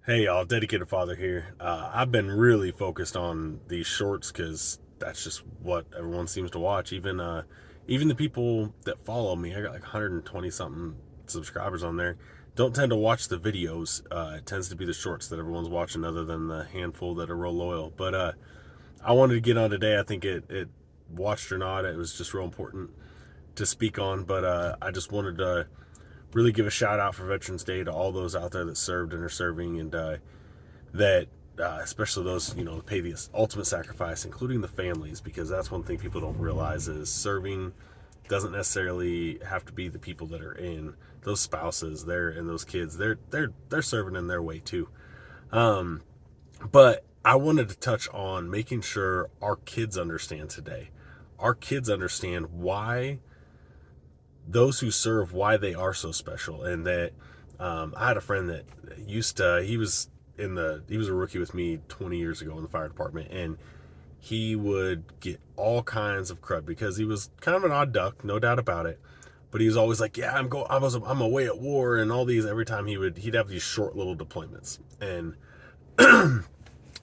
Hey y'all, dedicated father here. I've been really focused on these shorts because that's just what everyone seems to watch. Even the people that follow me, I got like 120 something subscribers on there, don't tend to watch the videos. It tends to be the shorts that everyone's watching, other than the handful that are real loyal. But I wanted to get on today. I think it watched or not, it was just real important to speak on. But I just wanted to really give a shout out for Veterans Day to all those out there that served and are serving, and that especially those pay the ultimate sacrifice, including the families, because that's one thing people don't realize is serving doesn't necessarily have to be the people that are in those spouses there and those kids. They're serving in their way too. Um, but I wanted to touch on making sure our kids understand today. Our kids understand why those who serve, why they are so special, and that I had a friend that he was a rookie with me 20 years ago in the fire department, and he would get all kinds of crud because he was kind of an odd duck, no doubt about it. But he was always like, "Yeah, I'm away at war," and all these. Every time he'd have these short little deployments, and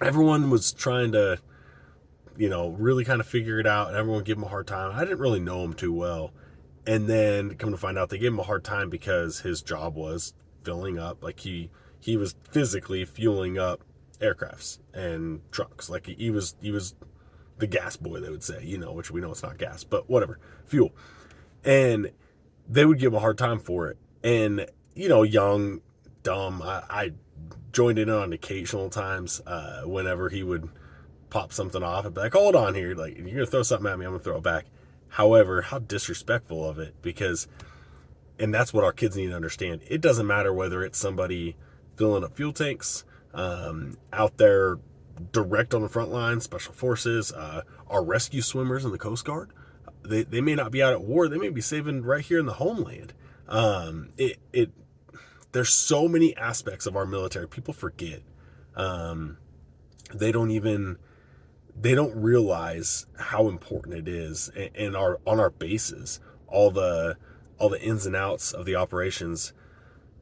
everyone was trying to really kind of figure it out, and everyone gave him a hard time. I didn't really know him too well, and then come to find out they gave him a hard time because his job was filling up, like he was physically fueling up aircrafts and trucks. Like he was the gas boy, they would say, which we know it's not gas, but whatever, fuel. And they would give him a hard time for it. And young, dumb, I joined in on occasional times whenever he would pop something off. I'd be like, hold on here, like, you're gonna throw something at me, I'm gonna throw it back. However, how disrespectful of it, because, and that's what our kids need to understand. It doesn't matter whether it's somebody filling up fuel tanks, out there direct on the front line, special forces, our rescue swimmers in the Coast Guard. They may not be out at war. They may be saving right here in the homeland. It there's so many aspects of our military people forget. Um, they don't even they don't realize how important it is, and our on our bases, all the ins and outs of the operations,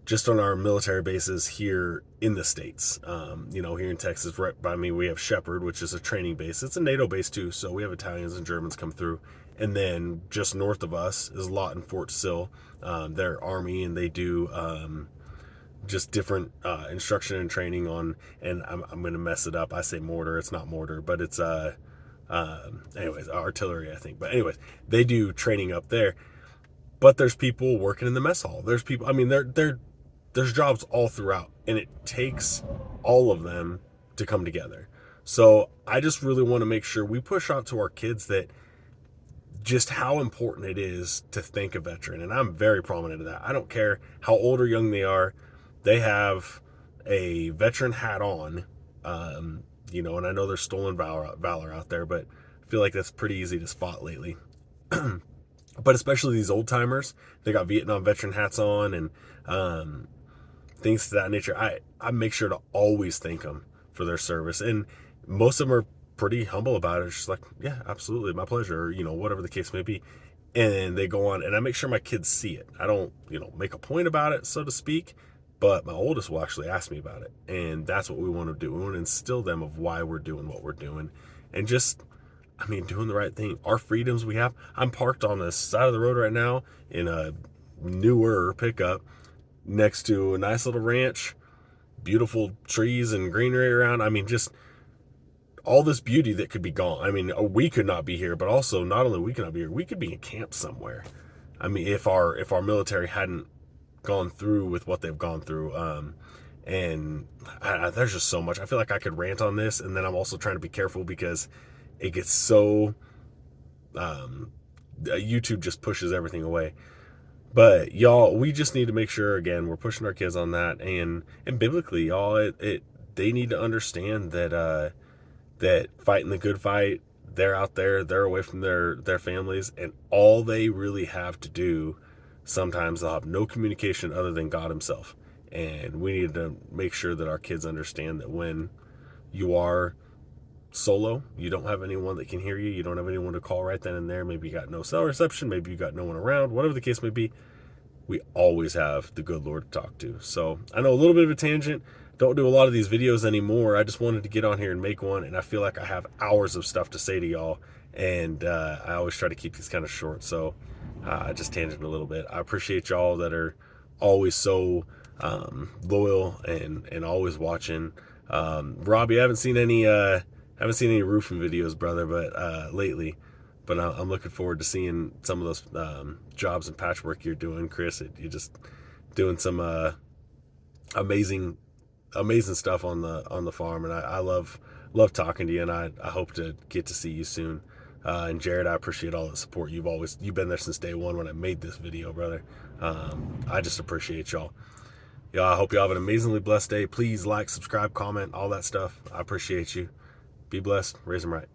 just on our military bases here in the States. Here in Texas, right by me, we have Shepherd, which is a training base. It's a NATO base too, so we have Italians and Germans come through. And then just north of us is Lawton Fort Sill. They're Army, and they do just different instruction and training on, and I'm going to mess it up. I say mortar, it's not mortar, but it's anyways, artillery, I think. But anyways, they do training up there. But there's people working in the mess hall. There's people, I mean, there's jobs all throughout, and it takes all of them to come together. So I just really want to make sure we push out to our kids that just how important it is to thank a veteran. And I'm very prominent of that. I don't care how old or young they are, they have a veteran hat on. And I know there's stolen valor out there, but I feel like that's pretty easy to spot lately. But especially these old timers, they got Vietnam veteran hats on, and things to that nature. I make sure to always thank them for their service, and most of them are pretty humble about it. It's just like, yeah, absolutely, my pleasure, or, whatever the case may be. And they go on, and I make sure my kids see it. I don't, make a point about it, so to speak, but my oldest will actually ask me about it, and that's what we want to do. We want to instill them of why we're doing what we're doing, and just, I mean, doing the right thing. Our freedoms we have. I'm parked on the side of the road right now in a newer pickup next to a nice little ranch, beautiful trees and greenery around. I mean, just all this beauty that could be gone. I mean, we could not be here, but also not only we could not be here, we could be in camp somewhere. I mean, if our military hadn't gone through with what they've gone through, and there's just so much. I feel like I could rant on this, and then I'm also trying to be careful because it gets so YouTube just pushes everything away. But y'all, we just need to make sure, again, we're pushing our kids on that, and biblically, y'all, they need to understand that fighting the good fight, they're out there, they're away from their families, and all they really have to do, sometimes they'll have no communication other than God himself. And we need to make sure that our kids understand that when you are solo, you don't have anyone that can hear you, you don't have anyone to call right then and there, maybe you got no cell reception, maybe you got no one around, whatever the case may be, we always have the good Lord to talk to. So I know, a little bit of a tangent, don't do a lot of these videos anymore. I just wanted to get on here and make one, and I feel like I have hours of stuff to say to y'all, and I always try to keep these kind of short, so I just tangent a little bit. I appreciate y'all that are always so loyal and always watching. Robbie, I haven't seen any roofing videos, brother, but lately. But I'm looking forward to seeing some of those jobs and patchwork you're doing, Chris. You're just doing some amazing stuff on the farm, and I love talking to you, and I hope to get to see you soon. And Jared, I appreciate all the support. You've been there since day one when I made this video, brother. I just appreciate y'all. I hope y'all have an amazingly blessed day. Please like, subscribe, comment, all that stuff. I appreciate you. Be blessed. Raise them right.